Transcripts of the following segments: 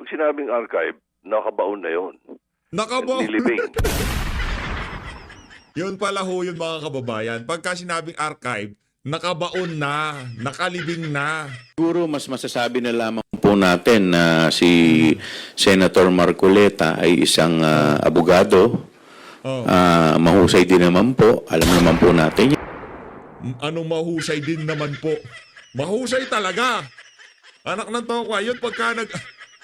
pag sinabing archive, nakabaon na yon. Nakabaon. Nilibing. Yun pala ho yun mga kababayan. Pagka sinabing archive, nakabaon na, nakalibing na. Siguro mas masasabi na lamang po natin na si Senator Marcoleta ay isang abogado. Mahusay din naman po. Alam naman po natin. Anong mahusay din naman po? Mahusay talaga. Anak ng toko, yun pagka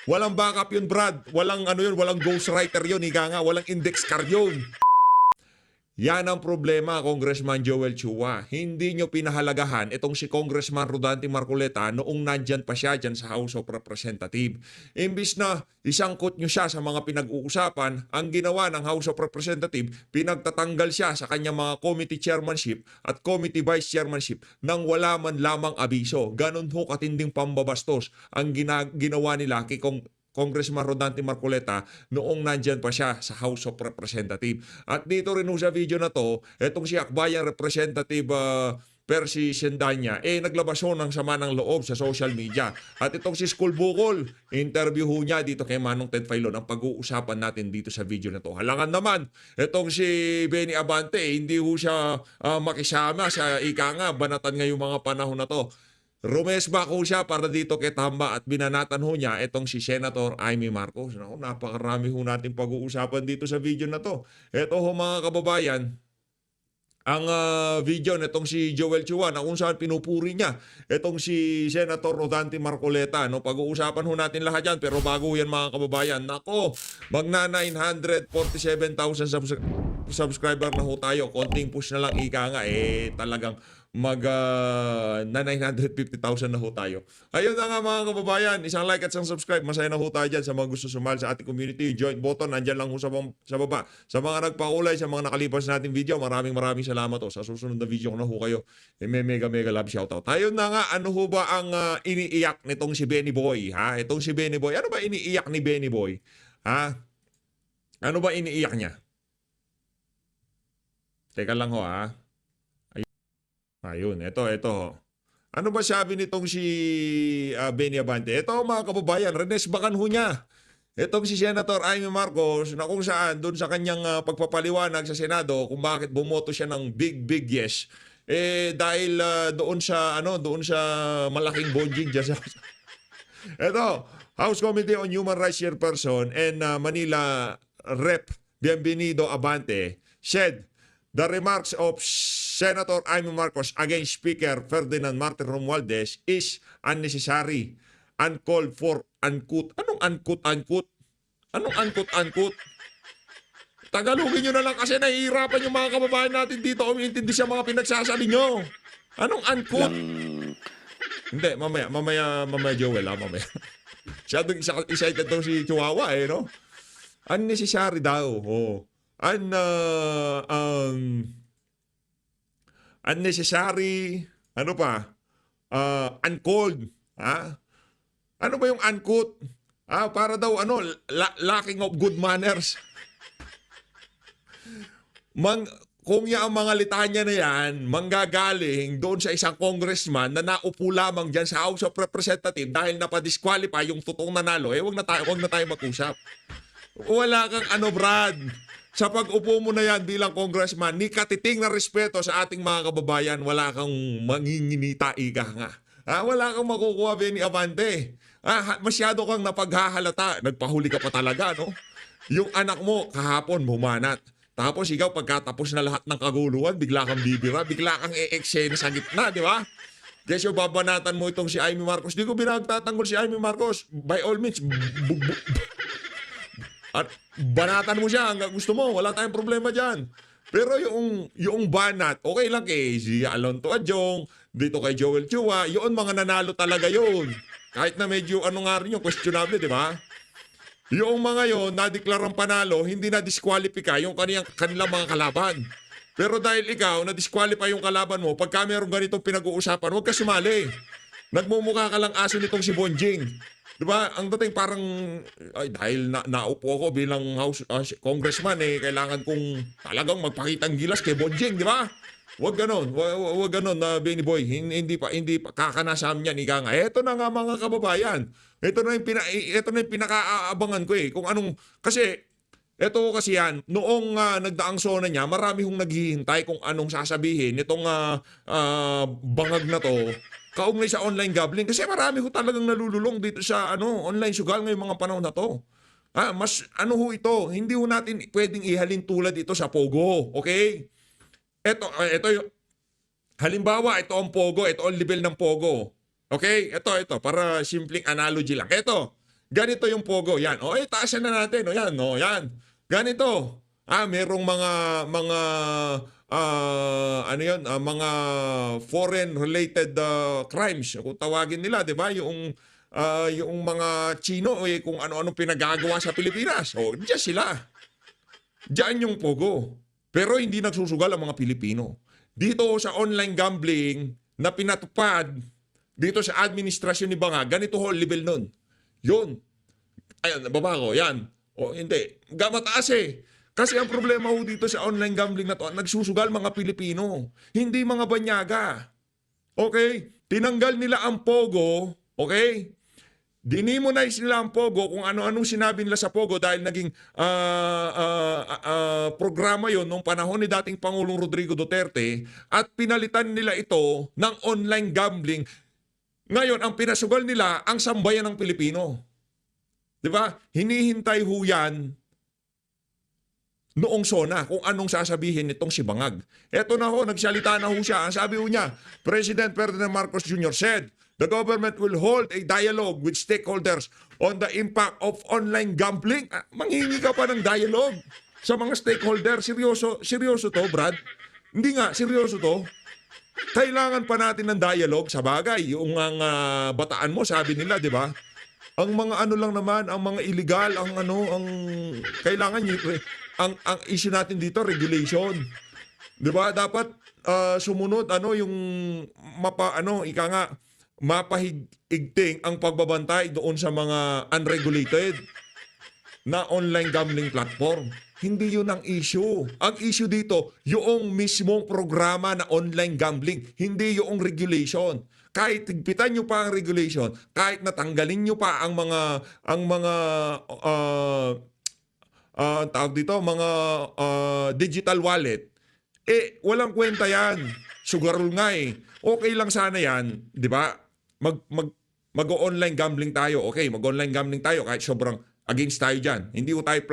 walang backup yun, Brad. Walang walang ghostwriter yun, higa nga. Walang index card yun. Yan ang problema, Congressman Joel Chua. Hindi nyo pinahalagahan itong si Congressman Rodante Marcoleta noong nandyan pa siya dyan sa House of Representatives. Imbis na isangkot nyo siya sa mga pinag-uusapan, ang ginawa ng House of Representatives, pinagtatanggal siya sa kanyang mga committee chairmanship at committee vice chairmanship nang wala man lamang abiso. Ganon ho katinding pambabastos ang ginawa nila kay Congressman Rodante Marcoleta noong nandyan pa siya sa House of Representatives. At dito rin sa video na to, itong si Akbayan Representative Percy Sendanya, naglabas ho ng sama ng loob sa social media. At itong si School Bukol, interview ho niya dito kay Manong Ted Filon ang pag-uusapan natin dito sa video na to. Halangan naman, itong si Benny Abante, hindi ho siya makisama sa ika nga, banatan ngayong mga panahon na to. Rumesba ko siya para dito kay Tamba at binanatan ho niya itong si Senator Amy Marcos. Naku, napakarami ho natin pag-uusapan dito sa video na to. Ito ho mga kababayan, ang video nitong si Joel Chua na kung saan pinupuri niya itong si Senator Rodante Marcoleta. No? Pag-uusapan ho natin lahat yan, pero bago yan mga kababayan, nako, magna 947,000 subscriber na ho tayo. Konting push na lang, ika nga, talagang na 950,000 na ho tayo. Ayun na nga mga kababayan, isang like at isang subscribe. Masaya na ho tayo dyan sa mga gusto sumali sa ating community. Join button, nandyan lang ho sa baba. Sa mga nagpakulay, sa mga nakalipas nating video, maraming salamat ho. Sa susunod na video ko na ho kayo, mega love shoutout. Ayun na nga, ano ho ba ang iniiyak nitong si Benny Boy? Ha? Itong si Benny Boy, ano ba iniiyak ni Benny Boy? Ha? Ano ba iniiyak niya? Teka lang ho ha. Ayun, ito. Ano ba sabi nitong si Benny Abante? Ito mga kababayan, renesbakan ho niya. Itong si Senator Amy Marcos na kung saan doon sa kanyang pagpapaliwanag sa Senado kung bakit bumoto siya ng big yes. Dahil doon sa malaking bonjing diyan sa ito, House Committee on Human Rights Chairperson and Manila Rep. Bienvenido Abante said the remarks of Senator Amy Marcos against Speaker Ferdinand Martin Romualdez is unnecessary, uncalled for, unquote. Anong unquote? Anong unquote? Tagalogin nyo na lang kasi nahihirapan yung mga kababayan natin dito umiintindi sa mga pinagsasabi nyo. Anong unquote? Hindi, mamaya Joel, mamaya. Siyadong excited daw si Chihuahua, no? Unnecessary daw, unnecessary, ano pa? Uncalled. Ha? Ano ba yung uncalled? Para daw, lacking of good manners. Kung yung mga litanya na yan, manggagaling doon sa isang congressman na naupo lamang dyan sa House of Representatives dahil napadisqualify yung totoong nanalo, wag na tayo mag-usap. Wala kang Brad. Sa pag-upo mo na yan bilang congressman, ni katiting na respeto sa ating mga kababayan, wala kang manginginita, ika nga. Wala kang makukuha, Benny Abante. Masyado kang napaghahalata. Nagpahuli ka pa talaga, no? Yung anak mo, kahapon, bumanat. Tapos ikaw, pagkatapos na lahat ng kaguluhan, bigla kang bibira, bigla kang e-eksena sa gitna, di ba? Kasi babanatan mo itong si Amy Marcos. Di ko binagtatanggol si Amy Marcos. By all means, at banatan mo siya hanggang gusto mo. Wala tayong problema dyan. Pero yung banat, okay lang kay si Alonto Adjong, dito kay Joel Chua, yun mga nanalo talaga yun. Kahit na medyo nga rin yung questionable, di ba? Yung mga yun, nadeklarang panalo, hindi na-disqualify yung kanilang mga kalaban. Pero dahil ikaw, na-disqualify yung kalaban mo, pagka meron ganitong pinag-uusapan, huwag ka sumali. Nagmumukha ka lang aso nitong si Bonjing. Di ba? Ang dating parang, ay, dahil naupo ako bilang congressman, kailangan kong talagang magpakitang gilas kay Bonjing, di ba? Huwag ganon, huwag ganon na Benny Boy. Hindi pa kakanasam niyan, ika nga. Ito na nga mga kababayan. Ito na yung pinakaabangan ko kung anong, kasi, ito kasi yan, noong nagdaang sona niya, marami hong naghihintay kung anong sasabihin itong bangag na to kaugnay sa online gambling. Kasi marami ho talagang nalululong dito sa online sugal ngayong mga panahon na to. Mas ano ho ito, hindi ho natin pwedeng ihalin tulad ito sa Pogo. Okay? Ito yung, halimbawa, ito ang Pogo, ito ang level ng Pogo. Okay? Ito, para simpleng analogy lang. Ito, ganito yung Pogo, yan. Taasan na natin, yan, yan. Ganito. Merong mga mga foreign related crimes kung tawagin nila, 'di ba? Yung mga Chino kung ano-ano pinagagawa sa Pilipinas. Diyan sila. Diyan yung Pogo. Pero hindi nagsusugal ang mga Pilipino. Dito sa online gambling na pinatupad dito sa administrasyon ni Banga, ganito ho level nun. Yun. Ayan, baba ko, yan. Hindi. Mataas Kasi ang problema ho dito sa online gambling na to, nagsusugal mga Pilipino. Hindi mga banyaga. Okay? Tinanggal nila ang Pogo. Okay? Dinimonize nila ang Pogo kung ano-anong sinabi nila sa Pogo dahil naging programa yon nung panahon ni dating Pangulong Rodrigo Duterte at pinalitan nila ito ng online gambling. Ngayon, ang pinasugal nila ang sambayan ng Pilipino. Diba? Hinihintay ho yan noong SONA kung anong sasabihin nitong si Bangag. Eto na ho, nagsalita na ho siya. Ang sabi ho niya, President Ferdinand Marcos Jr. said, the government will hold a dialogue with stakeholders on the impact of online gambling. Manghingi ka pa ng dialogue sa mga stakeholders. Seryoso to, Brad? Hindi nga, seryoso to. Kailangan pa natin ng dialogue sa bagay. Yung bataan mo, sabi nila, di ba? Ang mga lang naman, ang mga illegal, ang kailangan ang issue natin dito regulation. 'Di ba? Dapat sumunod yung mapahigting ang pagbabantay doon sa mga unregulated na online gambling platform. Hindi 'yun ang issue. Ang issue dito, yung mismong programa na online gambling, hindi yung regulation. Kahit tigpitan nyo pa ang regulation, kahit natanggalin nyo pa ang mga tawag dito, mga digital wallet, walang kwenta yan. Sugarol nga Okay lang sana yan, di ba? Mag-online gambling tayo. Okay, mag-online gambling tayo kahit sobrang against tayo dyan. Hindi ko tayo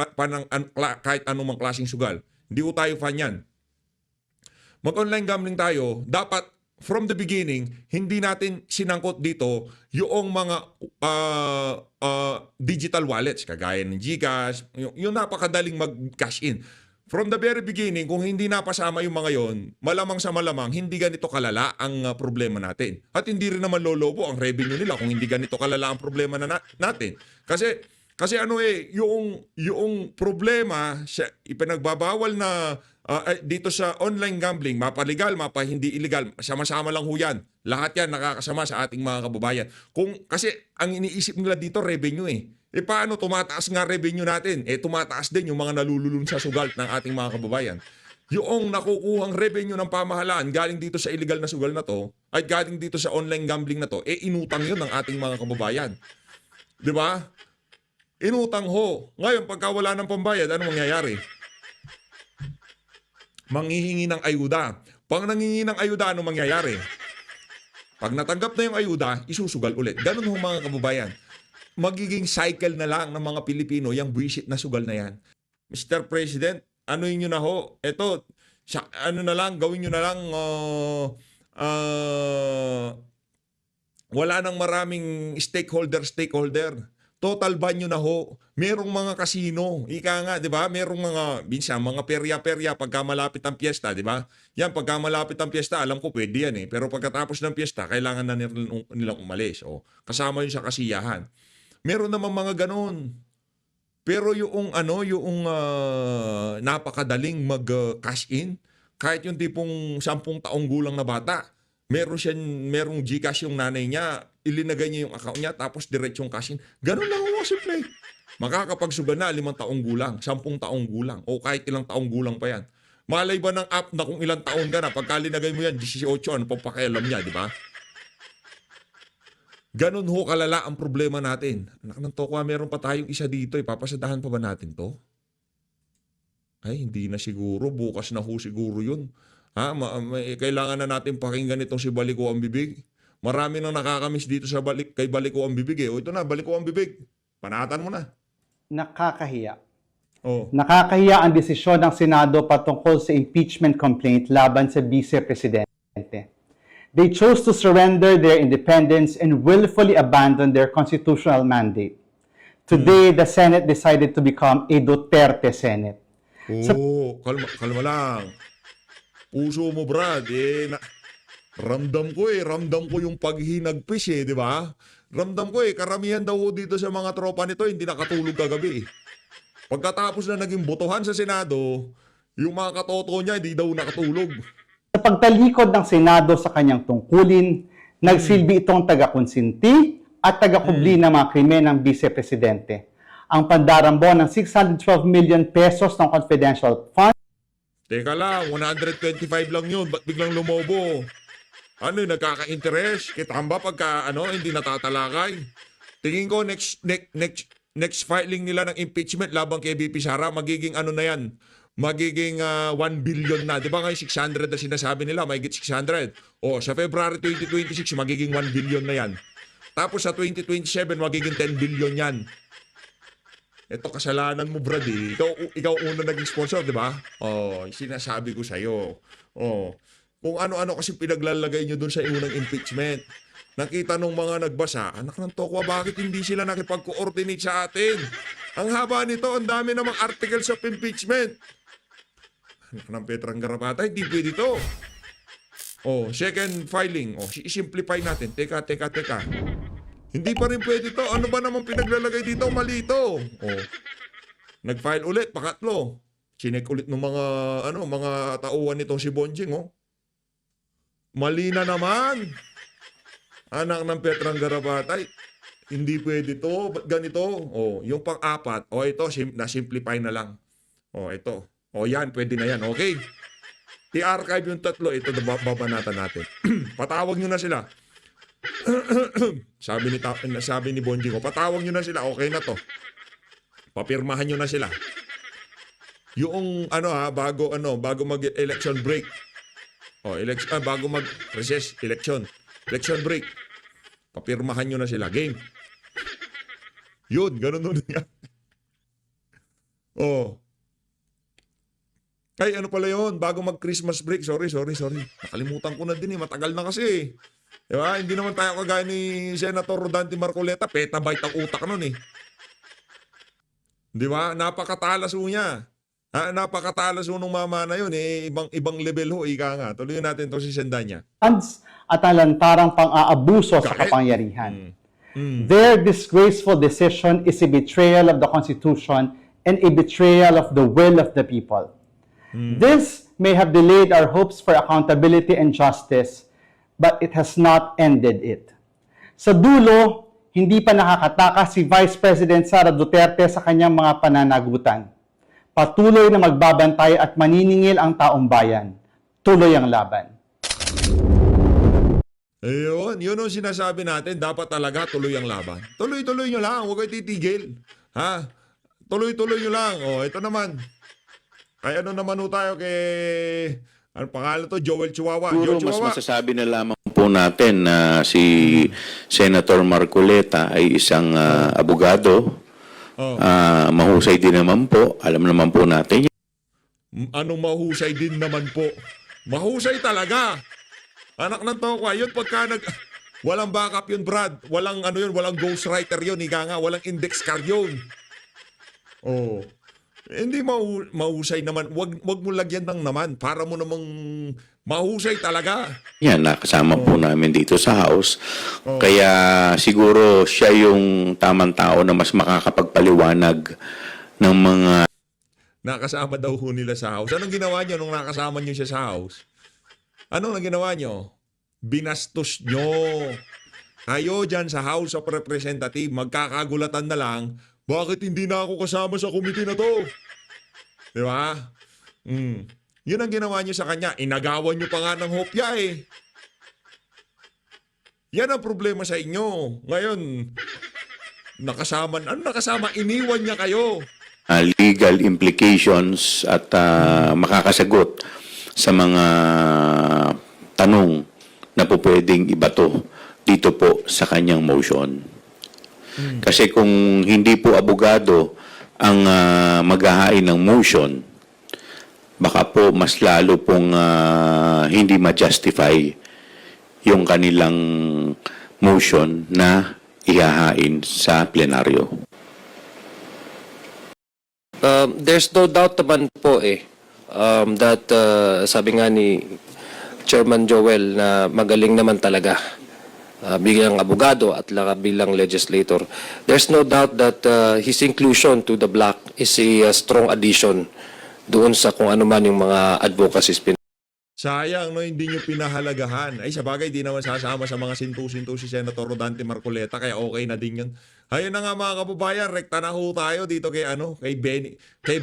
kahit anumang klaseng sugal. Hindi ko tayo fan yan. Mag-online gambling tayo, dapat from the beginning, hindi natin sinangkot dito yung mga digital wallets, kagaya ng GCash, yung napakadaling mag-cash in. From the very beginning, kung hindi napasama yung mga yon, malamang sa malamang, hindi ganito kalala ang problema natin. At hindi rin naman lolobo ang revenue nila kung hindi ganito kalala ang problema natin. Kasi yung problema, ipinagbabawal na dito sa online gambling, mapa-legal, mapa-hindi illegal, sama-sama lang ho yan. Lahat yan nakakasama sa ating mga kababayan. Kasi ang iniisip nila dito, revenue paano tumataas nga revenue natin? Tumataas din yung mga nalululun sa sugal ng ating mga kababayan. Yung nakukuhang revenue ng pamahalaan galing dito sa illegal na sugal na to, ay galing dito sa online gambling na to, inutang yun ng ating mga kababayan. Di ba? Inutang ho. Ngayon, pagka wala ng pambayad, ano mangyayari? Manghihingi ng ayuda. Pag nangingi ng ayuda, ano mangyayari? Pag natanggap na yung ayuda, isusugal ulit. Ganun ho mga kababayan. Magiging cycle na lang ng mga Pilipino yung buwisit na sugal na yan. Mr. President, ano nyo na ho? Ito, gawin nyo na lang, wala nang maraming stakeholder. Total ban nyo na ho. Merong mga kasino. Ika nga, di ba? Merong mga perya-perya pagka malapit ang piyesta, di ba? Yan, pagka malapit ang piyesta, alam ko pwede yan Pero pagkatapos ng piyesta, kailangan na nilang umalis. Kasama yun sa kasiyahan. Meron namang mga ganon. Pero yung napakadaling mag-cash in, kahit yung tipong 10 taong gulang na bata, merong GCash yung nanay niya, ilinagay niya yung account niya, tapos diretsong cash in. Ganun lang ako simple. Makakapagsuga na 5 taong gulang, 10 taong gulang, o kahit ilang taong gulang pa yan. Malay ba ng app na kung ilang taon ka na, pagka linagay mo yan, 18, ano pang pakialam niya, di ba? Ganun ho kalala ang problema natin. Anak ng tokwa, meron pa tayong isa dito. Papasadahan pa ba natin to? Ay, hindi na siguro. Bukas na ho siguro yun. Kailangan na natin pakinggan itong si Baliko ang Bibig. Marami nang nakakamiss dito sa kay Baliko ang Bibig eh. O ito na, Baliko ang Bibig. Panatan mo na. Nakakahiya. Oh. Nakakahiya ang desisyon ng Senado patungkol sa impeachment complaint laban sa Vice Presidente. They chose to surrender their independence and willfully abandon their constitutional mandate. Today, the Senate decided to become a Duterte Senate. Kalma lang. Puso mo, Brad. Ramdam ko yung paghinagpis di ba? Ramdam ko karamihan daw dito sa mga tropa nito hindi nakatulog kagabi. Pagkatapos na naging botohan sa Senado, yung mga katoto niya hindi daw nakatulog. Sa pagtalikod ng Senado sa kanyang tungkulin, nagsilbi itong taga-konsinti at taga-kubli ng mga krimen ng Vice Presidente. Ang pandarambo ng 612 million pesos ng confidential fund. Teka lang, 125 lang yun. Ba't biglang lumobo? Nagkaka-interest? Kitamba pagka hindi natatalakay. Tingin ko next filing nila ng impeachment labang kay BP Sara, magiging na yan? Magiging 1 billion na. Di ba ngayon 600 na sinasabi nila, mahigit 600. O sa February 2026, magiging 1 billion na yan. Tapos sa 2027, magiging 10 billion yan. Ito kasalanan mo, Brad eh. Ikaw una naging sponsor, di ba? Sinasabi ko sa'yo. Kung ano-ano kasi pinaglalagay nyo dun sa unang impeachment. Nakita nung mga nagbasa, anak ng tokwa, bakit hindi sila nakipag-coordinate sa atin? Ang haba nito, ang dami namang articles of impeachment. Anak ng Petrang Garapata, hindi pwede ito. Second filing. I-simplify natin. Teka. Hindi pa rin pwede ito. Ano ba namang pinaglalagay dito? Mali ito. Nag-file ulit, pakatlo. Chinek ulit ng mga tauhan nitong si Bonjing, Mali na naman. Anak ng Petrang Garabatay. Hindi pwede to. Ba't ganito? Yung pang-apat. Ito, na-simplify na lang. Ito. Yan, pwede na yan. Okay. I-archive yung tatlo. Ito, babanatan natin. Patawag nyo na sila. sabi ni Bonjing, patawag nyo na sila. Okay na to. Papirmahan nyo na sila. Yung, bago mag-election break. Bago mag-recess, election break. Papirmahan nyo na sila. Game. Yun, ganun nun nga. Ay, pala yun? Bago mag-Christmas break. Sorry. Nakalimutan ko na din Matagal na kasi. Diba? Hindi naman tayo kagaya ni Senator Rodante Marcoleta. Petabyte ang utak nun Diba? Napakatalas niya. Napakatalas nung mama na yun ibang level ho, ika nga. Tuloy natin to si Sendanya. Funds at ang lantarang pang-aabuso sa kapangyarihan. Their disgraceful decision is a betrayal of the Constitution and a betrayal of the will of the people. This may have delayed our hopes for accountability and justice, but it has not ended it. Sa dulo, hindi pa nakakatakas si Vice President Sara Duterte sa kanyang mga pananagutan. Patuloy na magbabantay at maniningil ang taong bayan. Tuloy ang laban. Yun ang sinasabi natin. Dapat talaga tuloy ang laban. Tuloy-tuloy nyo lang. Huwag kayo titigil. Tuloy-tuloy nyo lang. Ito naman. Ay naman tayo kay... Ano pangalan to? Joel Chihuahua. Siguro Joel mas Chihuahua. masasabi na lamang po natin na si Senator Marcoleta ay isang abogado. Mahusay din naman po. Alam naman po natin. Mahusay din naman po? Mahusay talaga. Anak ng tokwa, yun pagka walang backup yun, Brad. Walang walang ghostwriter yun, ika nga. Walang index card yun. Hindi mahusay naman. Wag mo lagyan ng naman. Para mo namang mahusay talaga. Yan, nakasama po namin dito sa house. Kaya siguro siya yung tamang tao na mas makakapagpaliwanag ng mga... Nakasama daw ho nila sa house. Anong ginawa niyo nung nakasama niyo siya sa house? Anong ginawa niyo? binastos nyo. Kayo dyan sa House of Representatives, magkakagulatan na lang, bakit hindi na ako kasama sa committee na to? Di ba? Yun ang ginawa nyo sa kanya. Inagawan nyo pa nga ng hopya eh. Yan ang problema sa inyo. Ngayon, nakasama, iniwan niya kayo. Legal implications at makakasagot sa mga tanong na po pwedeng ibato dito po sa kanyang motion. Kasi kung hindi po abogado ang maghahain ng motion, baka po mas lalo pong hindi ma-justify yung kanilang motion na ihahain sa plenaryo. There's no doubt naman po that sabi nga ni Chairman Joel na magaling naman talaga bilang abogado at bilang legislator. There's no doubt that his inclusion to the block is a strong addition doon sa kung ano man yung mga advocacies. Sayang no, hindi nyo pinahalagahan. Ay, sabagay, di naman sasama sa mga sintu-sintu si Senator Rodante Marcoleta, kaya okay na din yun. Ayun na nga mga kababayan, rekta na ho tayo dito kay Benny, kay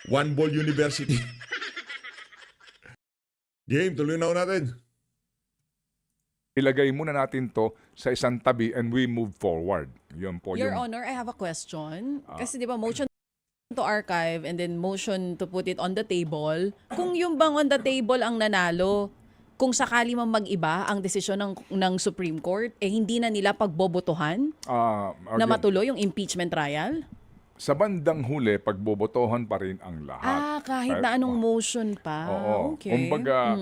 One Ball University. Game, tuloy na ho natin. Ilagay muna natin to sa isang tabi and we move forward. Yun po Your yung... Honor, I have a question. Kasi di ba motion to archive and then motion to put it on the table. Kung yung bang on the table ang nanalo, kung sakali man mag-iba ang desisyon ng Supreme Court, hindi na nila pagbobotohan na matuloy yung impeachment trial? Sa bandang huli, pagbobotohan pa rin ang lahat. Kahit na anong motion pa. Oo. Okay.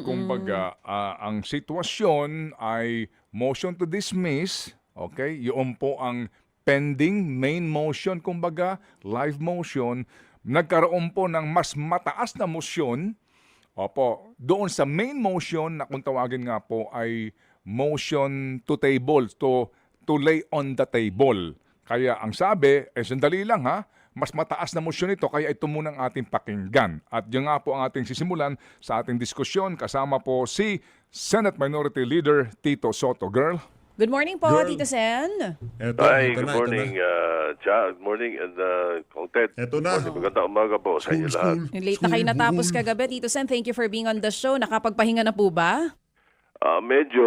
Kumbaga, ang sitwasyon ay motion to dismiss, okay? Yun po ang pending main motion, kumbaga, live motion. Nagkaroon po ng mas mataas na motion, doon sa main motion na kung tawagin nga po ay motion to table, to lay on the table. Kaya ang sabi, sandali lang mas mataas na motion ito, kaya ito muna ang ating pakinggan. At yun nga po ang ating sisimulan sa ating diskusyon. Kasama po si Senate Minority Leader Tito Soto. Girl? Good morning po, Girl. Tito Sen. Good morning, Good morning, and Kong Ted. Eto na. Good morning, magandang umaga po sa inyo lahat. Late na kayo natapos kagabi, Tito Sen. Thank you for being on the show. Nakapagpahinga na po ba? Medyo,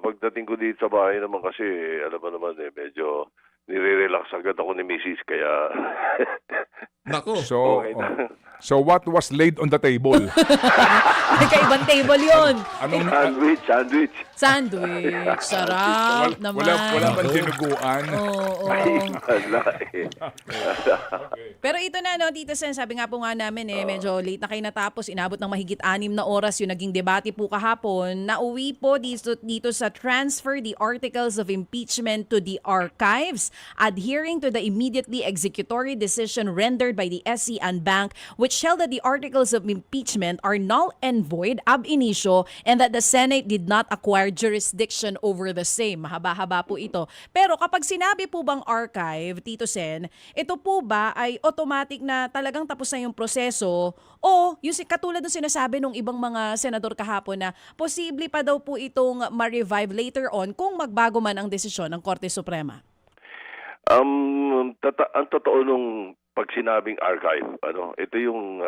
pagdating ko dito sa bahay naman kasi, alam mo naman medyo nire-relax agad ako ni Mrs. Kaya... Nako. So, Okay na. so what was laid on the table? Nagkaibang table yon. Anong, Sandwich. Sandwich. Sarap naman. wala bang dinuguan? Oo. Wala eh. Pero ito na, no, Tito Sen, sabi nga po nga namin medyo late na kayo natapos, inabot ng mahigit 6 na oras yung naging debate po kahapon. Nauwi po dito sa transfer the articles of impeachment to the archives, adhering to the immediately executory decision rendered by the SC and Bank, which held that the articles of impeachment are null and void ab initio and that the Senate did not acquire jurisdiction over the same. Mahaba-haba po ito. Pero kapag sinabi po bang archive, Tito Sen, ito po ba ay automatic na talagang tapos na yung proseso o yung katulad ng sinasabi ng ibang mga senador kahapon na posible pa daw po itong ma-revive later on kung magbago man ang desisyon ng Korte Suprema? Ang totoo nung pag sinabing archive, ito yung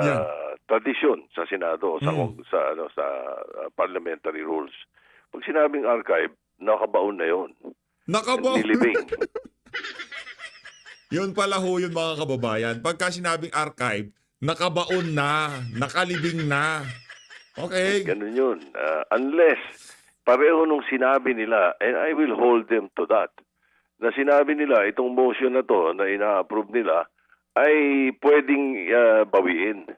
tradisyon sa Senado o sa parliamentary rules. Pag sinabing archive, nakabaon na 'yon. Nakabaon. Nilibing. Yun pala ho yun mga kababayan. Pagka sinabing archive, nakabaon na, nakalibing na. Okay. Ganun yun. Unless pareho nung sinabi nila, and I will hold them to that, na sinabi nila itong motion na to na ina-approve nila ay pwedeng bawiin.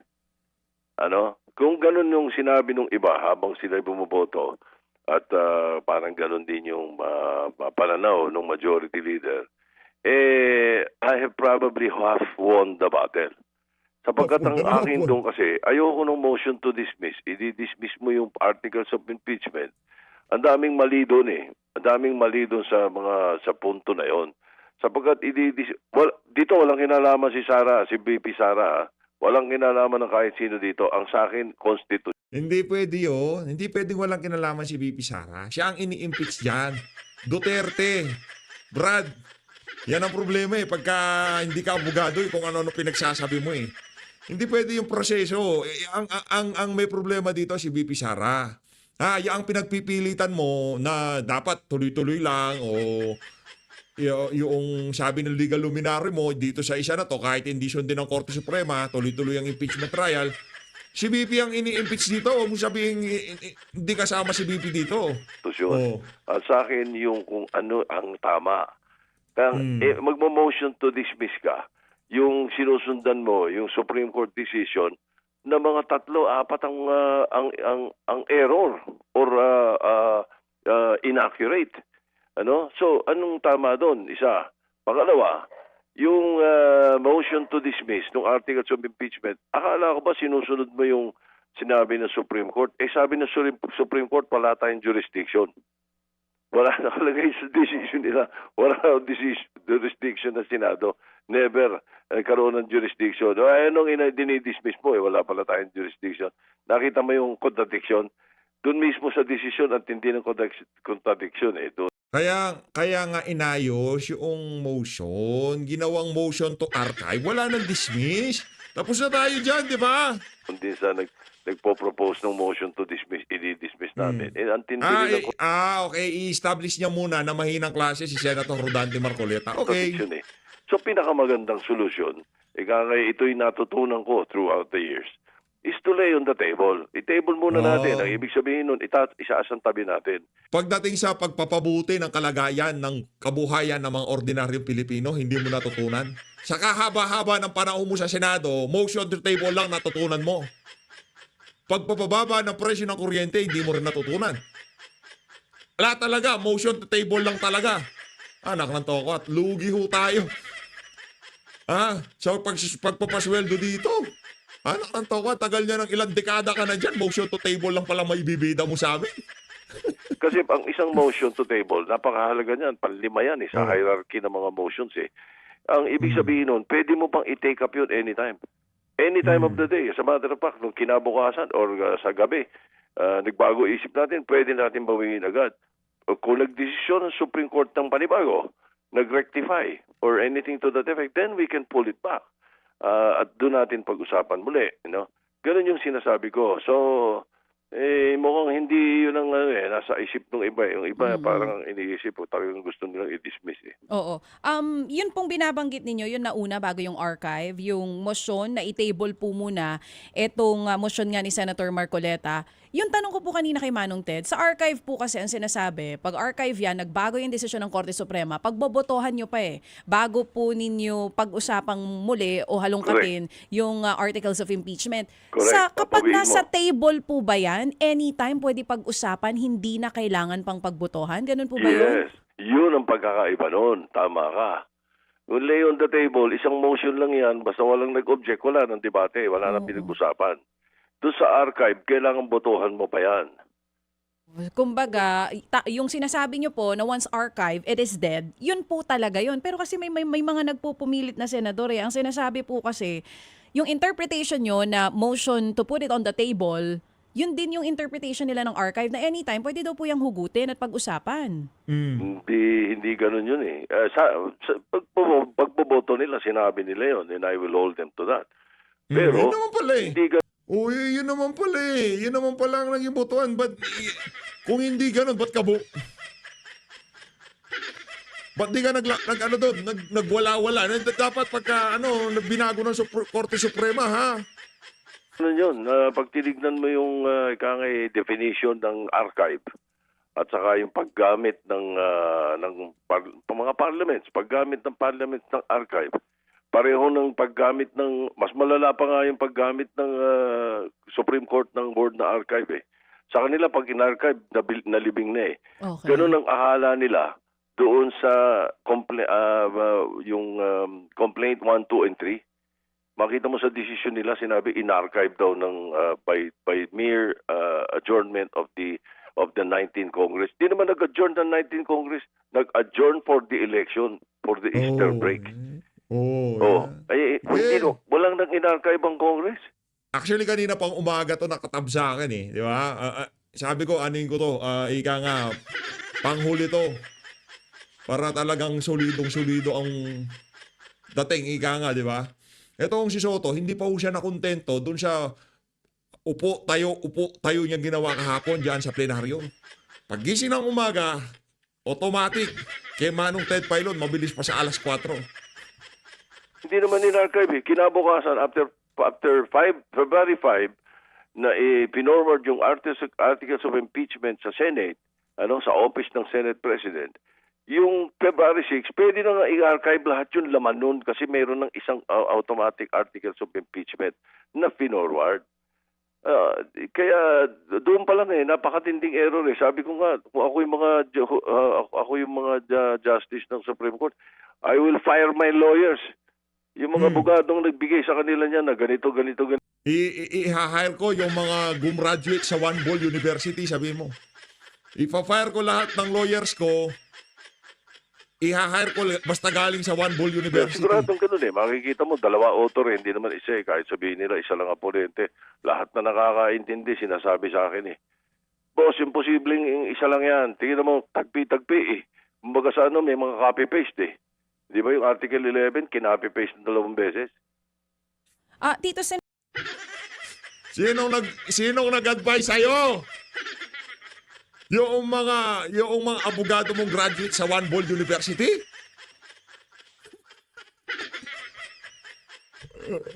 Kung ganun yung sinabi nung iba habang sila bumuboto at parang ganun din yung pananaw ng majority leader, I have probably half won the battle. Sapagkat ang akin doon kasi, ayoko ng motion to dismiss. I-dismiss mo yung articles of impeachment. Ang daming mali doon Ang daming mali doon sa punto na yon. Sapagkat dito walang kinalaman si VP Sara. Walang kinalaman ng kahit sino dito. Ang sa akin, constitution. Hindi pwede yun. Hindi pwedeng walang kinalaman si VP Sara. Siya ang ini-impeach dyan. Duterte. Brad, yan ang problema eh. Pagka hindi ka abogado kung ano-ano pinagsasabi mo eh. Hindi pwede yung proseso. Ang may problema dito si VP Sara. Yung pinagpipilitan mo na dapat tuloy-tuloy lang o yung sabi ng legal luminary mo dito sa isa na to, kahit hindi sundin ng Korte Suprema, tuloy-tuloy ang impeachment trial. Si VP ang ini-impeach dito. Huwag mo sabihin hindi kasama si VP dito. Oh. Sa akin, yung kung ano ang tama. Kaya magmo-motion to dismiss ka, yung sinusundan mo, yung Supreme Court decision, na mga 3-4 ang error or inaccurate. So, anong tama doon? Isa. Pangalawa, yung motion to dismiss ng articles of impeachment, akala ko ba sinusunod mo yung sinabi ng Supreme Court? Sabi ng Supreme Court, wala tayong jurisdiction. Wala nakalagay sa decision nila. Wala jurisdiction ng Senado. Never karoon ng jurisdiction. Anong dinidismiss mo? Wala pala tayong jurisdiction. Nakita mo yung contradiction? Doon mismo sa decision at hindi ng contradiction. Doon. Kaya nga inayos yung motion, ginawang motion to archive, wala nang dismiss. Tapos na tayo dyan, di ba? Hindi sa nagpo-propose ng motion to dismiss, i-dismiss natin. Antindi nila okay. I-establish niya muna na mahinang klase si Senator Rodante Marcoleta. Okay. contradiction. So, pinakamagandang solusyon, ito'y natutunan ko throughout the years, is to lay on the table. I-table muna natin. Ang ibig sabihin nun, isaasantabi natin. Pagdating sa pagpapabuti ng kalagayan ng kabuhayan ng mga ordinaryong Pilipino, hindi mo natutunan. Sa kahaba-haba ng panahon mo sa Senado, motion to table lang natutunan mo. Pagpapababa ng presyo ng kuryente, hindi mo rin natutunan. Wala talaga, motion to table lang talaga. Anak ng toko at lugi ho tayo. So pagpapasweldo dito, anak ng toko, tagal niya ng ilang dekada ka na dyan, motion to table lang pala may bibida mo sa amin. Kasi ang isang motion to table, napakahalaga niyan, panlima yan sa hierarchy ng mga motions Ang ibig sabihin nun, pwede mo pang i-take up yun anytime. Anytime of the day. As a matter of fact, nung kinabukasan or sa gabi, nagbago isip natin, pwede natin bawingin agad. Kung nagdesisyon ng Supreme Court ng panibago, nag-rectify or anything to that effect, then we can pull it back. At doon natin pag-usapan muli. Ganun yung sinasabi ko. So, mukhang hindi yun ang nasa isip ng iba. Yung iba parang iniisip talagang gusto nilang i-dismiss. Oo. Yun pong binabanggit ninyo, yun nauna bago yung archive, yung motion na i-table po muna etong motion nga ni Senator Marcoleta. Yung tanong ko po kanina kay Manong Ted, sa archive po kasi ang sinasabi, pag archive yan, nagbago yung desisyon ng Korte Suprema, pagbobotohan nyo pa bago po ninyo pag-usapang muli o halongkatin yung articles of impeachment. Correct. Kapag Papawiin nasa mo. table po ba yan, anytime pwede pag-usapan, hindi na kailangan pang pagbotohan? Ganun po ba yun? Yes. Yun ang pagkakaiba nun. Tama ka. Kung lay on the table, isang motion lang yan, basta walang nag-object, wala nang debate, wala nang pinag-usapan. Doon sa archive, kailangan botohan mo pa yan. Kumbaga, yung sinasabi nyo po na once archive, it is dead, yun po talaga yun. Pero kasi may mga nagpupumilit na senador Ang sinasabi po kasi, yung interpretation nyo na motion to put it on the table, yun din yung interpretation nila ng archive na anytime, pwede daw po yung hugutin at pag-usapan. Hindi ganun yun pagboboto nila, sinabi nila yun, and I will hold them to that. Pero, yun naman pala hindi ganun. Uy, yun naman pala Yun naman pala ang naging botohan. Kung hindi ganun, ba't ba't di ka nagwala-wala? Dapat pagka binago ng Korte Suprema, ha? Ano yun? Pag tinignan mo yung definition ng archive at saka yung paggamit ng mga parliaments, paggamit ng parliaments ng archive, pareho ng paggamit ng, mas malala pa nga yung paggamit ng Supreme Court ng board na archive Sa kanila, pag in-archive, nalibing na Okay. Ganun ang ahala nila doon sa yung complaint 1, 2, and 3. Makita mo sa decision nila, sinabi in-archive daw ng by mere adjournment of the 19th Congress. Di naman nag-adjourn ng 19th Congress, nag-adjourn for the election, for the Easter break. Walang nang in-archive ang Congress? Actually, kanina pang umaga to nakatab sa akin eh. Di ba? Sabi ko, anin ko to. Ika nga, panghuli to. Para talagang solidong-solido ang dating. Ika nga, di ba? Etong si Soto, hindi pa ho siya nakontento doon sa upo, tayo niyang ginawa kahapon dyan sa plenaryo. Paggising ng umaga, automatic. Kay Manong Ted Filon, mabilis pa sa alas 4. Hindi naman in-archive eh. Kinabukasan, after February 5, na pinorward yung articles of impeachment sa Senate, sa office ng Senate President, yung February 6, pwede na nga i-archive lahat yung laman nun kasi mayroon ng isang automatic articles of impeachment na pinorward. Kaya doon pa lang napakatinding error eh. Sabi ko nga, kung ako yung mga justice ng Supreme Court, I will fire my lawyers. Yung mga abogadong nagbigay sa kanila niya na ganito. I-hire ko yung mga gumraduate sa One Ball University, sabi mo. Ipa-fire ko lahat ng lawyers ko. I-hire ko basta galing sa One Ball University. Siguradong ganun eh. Makikita mo, 2 author eh. Hindi naman isa eh. Kahit sabihin nila, isa lang aponente. Lahat na nakakaintindi, sinasabi sa akin eh. Boss, imposibleng isa lang yan. Tingnan mo, tagpi-tagpi eh. Kumbaga sa may mga copy-paste eh. Di ba yung Article 11, kinopy-paste ng 2 beses? Tito Sen, Sinong nag-advise sa'yo? Yung mga abogado mong graduate sa One Ball University?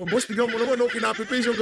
Boss, tignan mo naman, kinapi-paste yung...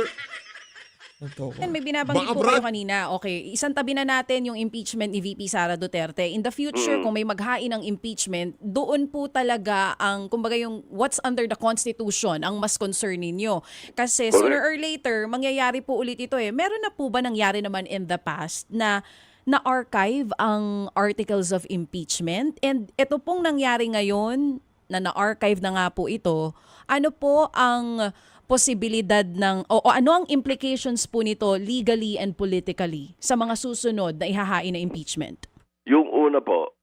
may binabanggit po kayo kanina. Okay, isang tabi na natin yung impeachment ni VP Sara Duterte. In the future, kung may maghain ng impeachment, doon po talaga ang, kumbaga yung what's under the Constitution ang mas concern ninyo. Kasi sooner or later, mangyayari po ulit ito eh. Meron na po ba nangyari naman in the past na na-archive ang articles of impeachment? And ito pong nangyari ngayon, na na-archive na nga po ito, ano po ang posibilidad ng, o ano ang implications po nito legally and politically sa mga susunod na ihahain na impeachment? Yung una po,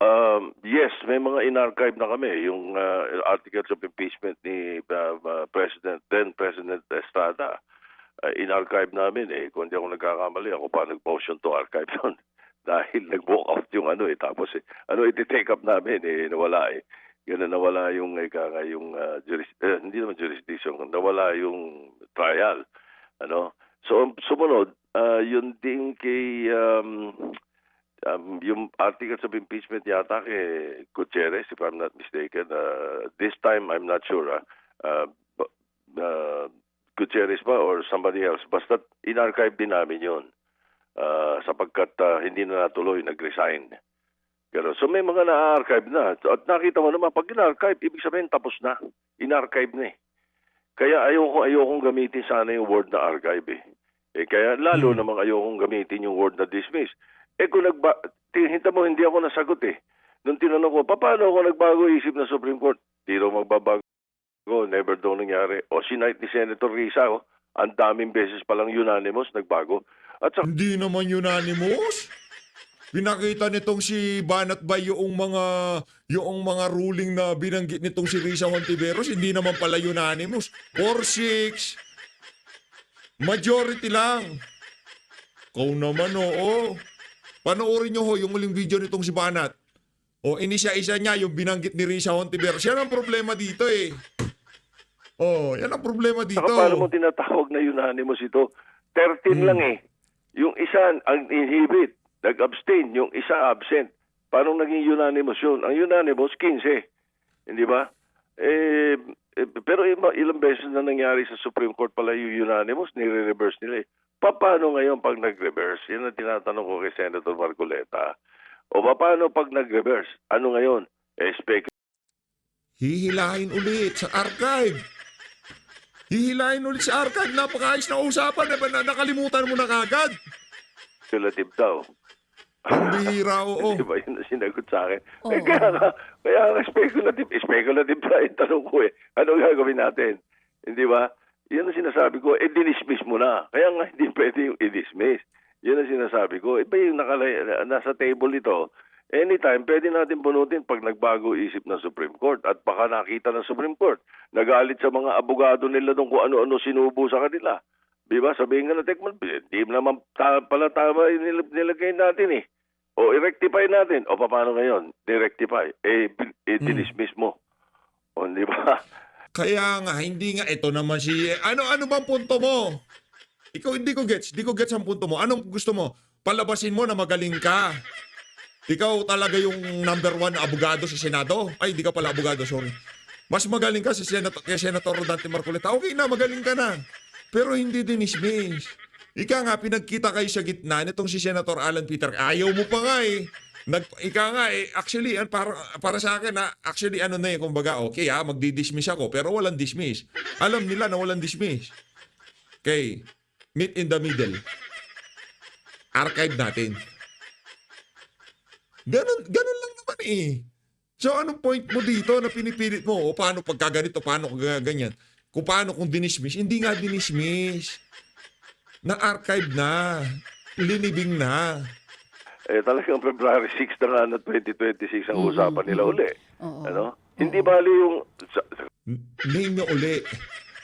yes, may mga in-archive na kami. Yung articles of impeachment ni then President Estrada. In-archive namin eh. Kung hindi ako nagkakamali, ako pa nag-motion to archive doon. Dahil nag-walk out yung tapos iti-take up namin nawala eh. Ganun nawala yung hindi naman jurisdiction, nawala yung trial. So sumunod, yun din kay yung articles of impeachment yata kay Gutierrez, if I'm not mistaken. This time I'm not sure. Gutierrez ba or somebody else? Basta in-archive din namin yun. Sapagkat hindi na natuloy, nag-resign. So may mga na-archive na. At nakita mo naman, pag in-archive, ibig sabihin tapos na. In-archive na eh. Kaya ayokong gamitin sana yung word na archive eh. Kaya lalo namang ayokong gamitin yung word na dismiss. Kung hinta mo, hindi ako nasagot eh. Nung tinanong ko, paano ako nagbago isip ng Supreme Court? Di raw magbabago. Never daw nangyari. O sinight ni Senator Risa, ang daming beses palang unanimous, nagbago. At Hindi naman unanimous. Pinakita nitong si Banat Bay yung mga ruling na binanggit nitong si Risa Hontiveros, hindi naman pala unanimous. 4-6. Majority lang. Kung naman, oo. Panoorin nyo yung muling video nitong si Banat. Inisa-isa niya yung binanggit ni Risa Hontiveros. Yan ang problema dito eh. Yan ang problema dito. Saka paano mo tinatawag na unanimous ito? 13 lang eh. Yung isa ang inhibit. Nag-abstain, yung isa absent. Paano naging unanimous yun? Ang unanimous, 15. Hindi ba? Pero ilang beses na nangyari sa Supreme Court pala yung unanimous, nire-reverse nila eh. Paano ngayon pag nag-reverse? Yan ang tinatanong ko kay Senator Marcoleta. O paano pag nag-reverse? Ano ngayon? Hihilahin ulit sa archive. Hihilahin ulit sa archive. Napakaayos na usapan. Nakalimutan mo na kagad. Speculative daw. Ang bihira, oo. Diba yun ang sinagot sa akin? Kaya nga speculative. Speculative pa yung tanong ko eh. Ano gagawin natin? Hindi ba? Yan ang sinasabi ko. Dinismiss mo na. Kaya nga hindi pwede yung i-dismiss. Yan ang sinasabi ko. Iba yung nasa table ito. anytime pwede natin bunutin pag nagbago isip ng Supreme Court at baka nakita ng Supreme Court. Nagalit sa mga abogado nila doon kung ano-ano sinubo sa kanila. Di ba? Sabihin nga na, Tekman, di naman pala tama yung nilagay natin eh. O i-rectify natin. O paano ngayon? Di-rectify. Dinismiss mo. O di ba? Kaya nga, hindi nga, ito naman si, ano bang punto mo? Ikaw, hindi ko gets ang punto mo. Anong gusto mo? Palabasin mo na magaling ka. Ikaw talaga yung number 1 abogado sa Senado. Ay, hindi ka pala abogado, sorry. Mas magaling ka kay Senator Rodante Marcoleta. Okay na, magaling ka na. Pero hindi dinismiss. Ika nga, pinagkita kayo sa gitna nitong si Senator Alan Peter. Ayaw mo pa nga eh. Actually, para sa akin, actually, kumbaga, okay magdi-dismiss ako, pero walang dismiss. Alam nila na walang dismiss. Okay, meet in the middle. Archive natin. Ganun lang naman eh. So, anong point mo dito na pinipilit mo? O paano pagkaganito, paano ganyan? Kung paano kung dinismiss? Hindi nga dinismiss. Na-archive na. Linibing na. Talagang February 6 na nga na 2026 ang usapan nila uli. Ano? Hindi bali yung... Name nyo uli.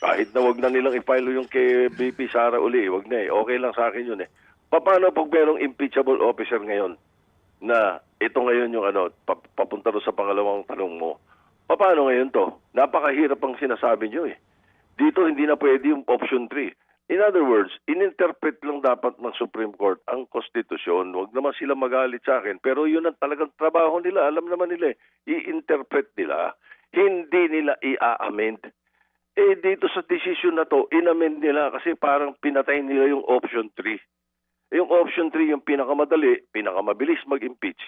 Kahit na wag na nilang i-file yung kay BP Sara uli, wag na eh. Okay lang sa akin yun eh. Paano pag merong impeachable officer ngayon na ito ngayon yung papunta rin sa pangalawang tanong mo. Paano ngayon to? Napakahirap ang sinasabi nyo eh. Dito hindi na pwede yung option 3. In other words, ininterpret lang dapat ng Supreme Court ang konstitusyon. Huwag naman sila magalit sa akin. Pero yun ang talagang trabaho nila. Alam naman nila i-interpret nila. Hindi nila i-amend. Dito sa decision na to, in-amend nila kasi parang pinatay nila yung option 3. Yung option 3 yung pinakamadali, pinakamabilis mag-impeach.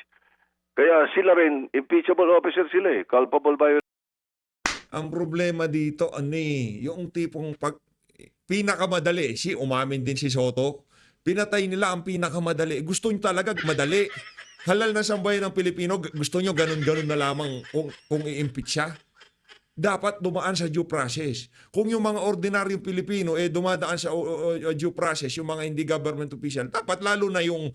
Kaya sila rin, impeachable officer sila eh. Culpable by... Ang problema dito, yung tipong pinakamadali, umamin din si Soto, pinatay nila ang pinakamadali. Gusto nyo talaga madali. Halal na sambayan ng Pilipino, gusto nyo ganun-ganun na lamang kung i-impeach siya. Dapat dumaan sa due process. Kung yung mga ordinaryong Pilipino dumadaan sa due process, yung mga hindi government official, dapat lalo na yung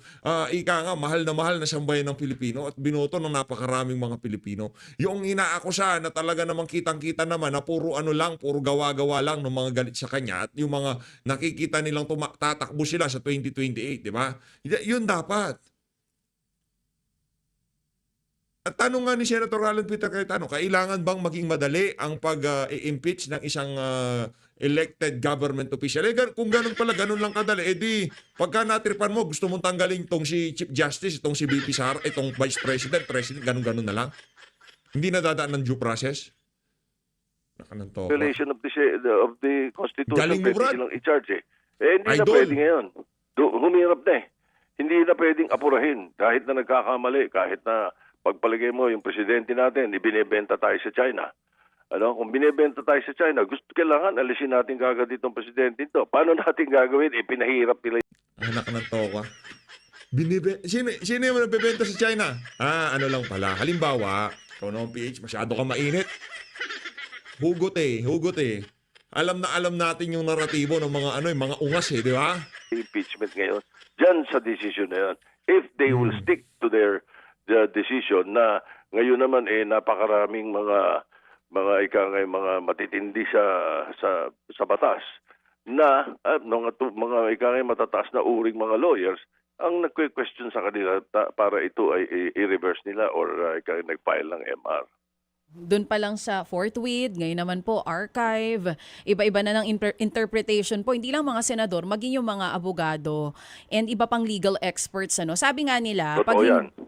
mahal na sambayan ng Pilipino at binoto ng napakaraming mga Pilipino. Yung inaakusa na talaga namang kitang-kita naman na puro puro gawa-gawa lang ng mga galit sa kanya at yung mga nakikita nilang tatakbo sila sa 2028, di ba? Yun dapat. At tanong nga ni Senator Alan Peter Cayetano, kailangan bang maging madali ang pag-impeach ng isang elected government official? Kung ganun pala, ganun lang kadali, pagka natripan mo, gusto mong tanggalin itong si Chief Justice, itong si BP Sara, itong Vice President, ganun-ganun na lang? Hindi na dadaan ng due process? Violation of the Constitution. Galing mo, Brad. Silang i-charge eh. Hindi na Idol. pwede ngayon. Humirap na eh. Hindi na pwedeng apurahin kahit na nagkakamali, kahit na pagpalagay mo yung presidente natin, ibinebenta tayo sa China. Kung binebenta tayo sa China, kailangan alisin natin kagad itong presidente ito. Paano natin gagawin? Pinahirap nila. Anak ng toka. Sino yung nagbebenta sa China? Ano lang pala. Halimbawa, ikaw naman PH, masyado ka mainit. Hugot eh. Alam natin yung naratibo ng mga mga ungas di ba? Impeachment ngayon. Diyan sa decision na yan. If they will stick to the decision na ngayon naman napakaraming mga matitindi sa batas na mga matataas na uring mga lawyers ang nagque-question sa kanila para ito ay i-reverse nila or nag-file ng MR. Doon pa lang sa forthwith, ngayon naman po archive, iba-iba na ng interpretation po, hindi lang mga senador, maging yung mga abogado and iba pang legal experts. Sabi nga nila,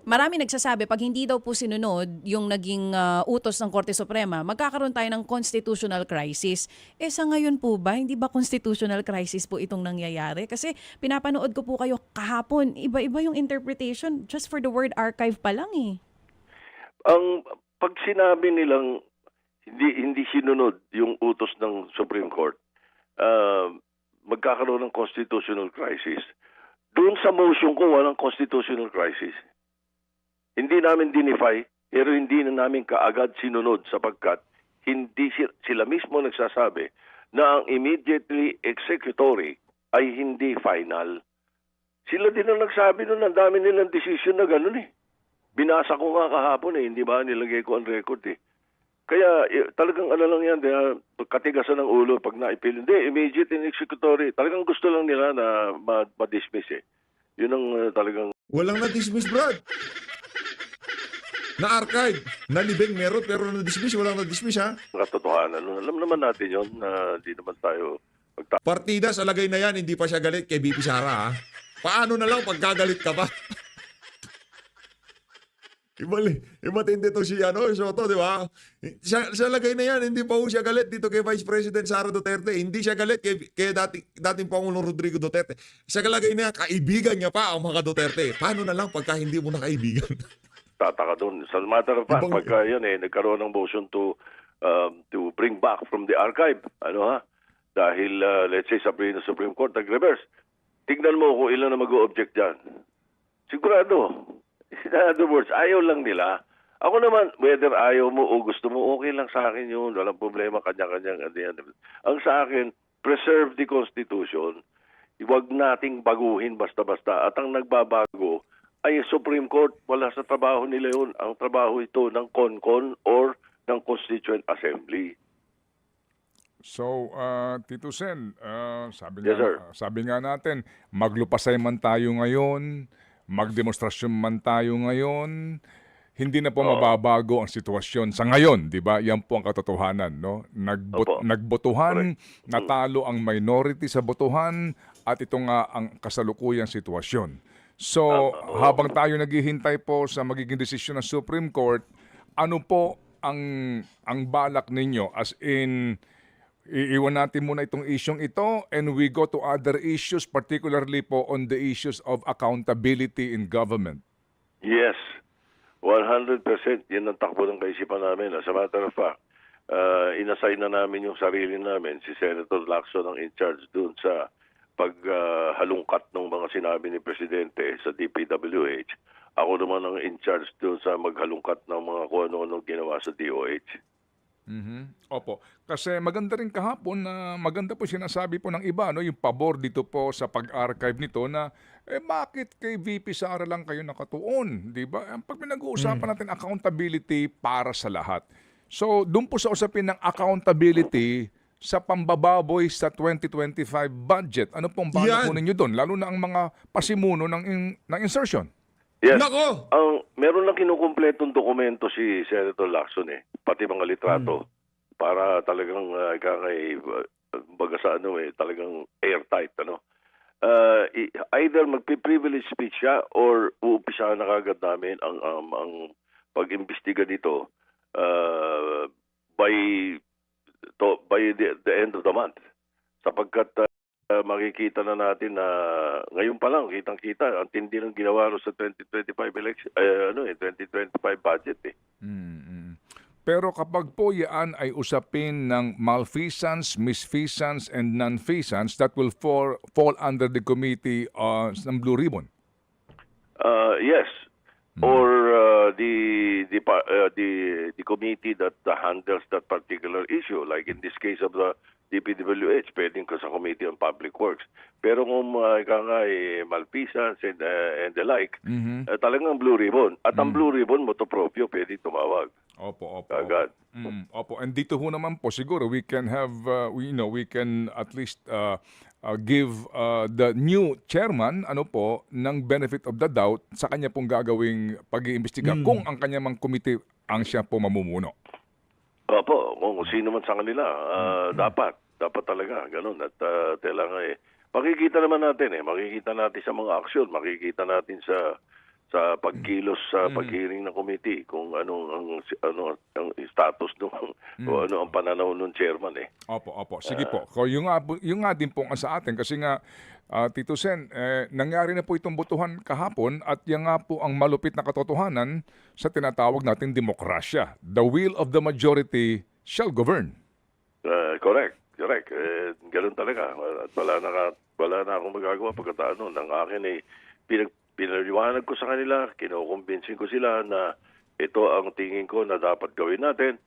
marami nagsasabi, pag hindi daw po sinunod yung naging utos ng Korte Suprema, magkakaroon tayo ng constitutional crisis. Sa ngayon po ba, hindi ba constitutional crisis po itong nangyayari? Kasi pinapanood ko po kayo kahapon, iba-iba yung interpretation just for the word archive pa lang eh. Pag sinabi nilang hindi sinunod yung utos ng Supreme Court, magkakaroon ng constitutional crisis. Doon sa motion ko, walang constitutional crisis. Hindi namin dinify, pero hindi na namin kaagad sinunod sapagkat hindi sila mismo nagsasabi na ang immediately executory ay hindi final. Sila din ang nagsabi nun, ang dami nilang decision na gano'n eh. Binasa ko nga kahapon hindi ba nilagay ko ang record eh. Kaya talagang ano lang yan, katigasan ng ulo pag naipil. Hindi, immediate and executory. Talagang gusto lang nila na ma-dismiss eh. Yun ang talagang Walang na-dismiss, Brad. Na-archive. Nalibing meron pero na-dismiss. Walang na-dismiss, ha? katotohanan. Alam naman natin yun na di naman tayo Partidas, alagay na yan, hindi pa siya galit kay BP Sara, ha? Paano na lang pagkagalit ka pa? Matindi to si Soto, di ba? Siya lagay na yan, hindi pa ho siya galit dito kay Vice President Sara Duterte. Hindi siya galit kay dating Pangulong Rodrigo Duterte. Siya lagay na yan, kaibigan niya pa ang mga Duterte. Paano na lang pagka hindi mo na kaibigan? tataka doon. Sa matter of fact, Ibang- pagka yan nagkaroon ng motion to bring back from the archive, dahil let's say sabihin ng Supreme Court nag-reverse, tignan mo kung ilan na mag-o-object dyan. Sigurado. In other words, ayaw lang nila. Ako naman, whether ayaw mo o gusto mo, okay lang sa akin yun. Walang problema, kanya-kanyang. Ang sa akin, preserve the Constitution. Huwag nating baguhin basta-basta. At ang nagbabago ay Supreme Court. Wala sa trabaho nila yun. Ang trabaho ito ng CONCON or ng Constituent Assembly. So, Tito Sen, Yes, sir. sabi nga natin, maglupasay man tayo ngayon, magdemonstrasyon man tayo ngayon, hindi na po mababago ang sitwasyon sa ngayon, di ba? Yan po ang katotohanan, no? Opo. Nagbotohan, natalo ang minority sa botohan, at ito nga ang kasalukuyang sitwasyon. So, habang tayo naghihintay po sa magiging desisyon ng Supreme Court, ano po ang balak ninyo? As in, iiwan natin muna itong isyong ito and we go to other issues, particularly po on the issues of accountability in government. Yes, 100% yun ang takbo ng kaisipan namin. As a matter of fact, inassign na namin yung sarili namin. Si Senator Lacson ang in charge dun sa paghalungkat ng mga sinabi ni Presidente sa DPWH. Ako naman ang in charge dun sa maghalungkat ng mga kung ano-ano ginawa sa DOH. Opo. Kasi maganda rin kahapon na maganda po sinasabi po ng iba, no, yung pabor dito po sa pag-archive nito na bakit kay VP Sara lang kayo nakatuon, di ba? Pag pinag-uusapan natin accountability para sa lahat. So, doon po sa usapin ng accountability sa pambababoy sa 2025 budget. Ano pong balak Yan. po ninyo doon? Lalo na ang mga pasimuno ng insertion. Yes. Nako! Meron lang kinukumpletong dokumento si Senator Lacson pati mga litrato para talagang baga sa talagang airtight either magpi-privilege speech siya or uumpisahan na kagad namin ang pag-imbestiga dito by the end of the month sapagkat makikita na natin na ngayon pa lang kitang-kita ang tindi ng ginawa sa 2025 election 2025 budget Pero kapag po yan ay usapin ng malfeasance, misfeasance, and nonfeasance, that will fall under the committee ng Blue Ribbon. Yes. Or the committee that handles that particular issue, like in this case of the DPWH, pwedeng ka sa Committee on Public Works. Pero kung malfeasance and the like, talagang Blue Ribbon. At ang Blue Ribbon, motopropyo, pwede tumawag. Opo. Agad. Opo. And dito ho naman po siguro we can have we can at least give the new chairman ng benefit of the doubt sa kanya pong gagawing pag-iimbestiga kung ang kanya mang committee ang siya po mamumuno. Opo, kung sino man sa kanila, dapat talaga ganun at kailangan makikita naman natin makikita natin sa mga aksyon, makikita natin sa pagkilos sa pag-hearing ng committee kung ang status nung o ano ang pananaw ng chairman Opo. Sige po. So, yung nga din po ang sa atin kasi nga Tito Sen, nangyari na po itong botohan kahapon at yan nga po ang malupit na katotohanan sa tinatawag nating demokrasya. The will of the majority shall govern. Correct. Ganun talaga. At wala na akong magagawa pagkatapos ng akin pinaliwanag ko sa kanila, kinukumbinsin ko sila na ito ang tingin ko na dapat gawin natin.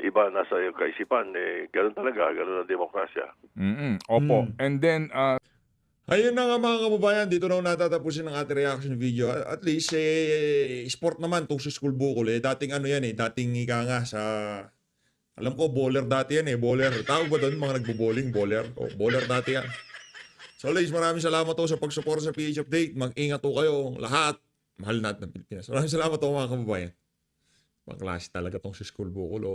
Iba nasa yung kaisipan. Ganun talaga, ganun ang demokrasya. Opo. And then Ayun na nga mga kababayan, dito na natatapusin ang ating reaction video. At least, sport naman itong sa school bukol. Dating ano yan dating ika nga sa... Alam ko, bowler dati yan bowler. Tawag ba doon mga nagbo-bowling? Bowler? Bowler dati yan. So ladies, maraming salamat sa pagsuporta sa PH Update. Mag-ingat kayo lahat. Mahal natin ng Pilipinas. Maraming salamat mga kababayan. Pangklase talaga itong sa school bukol.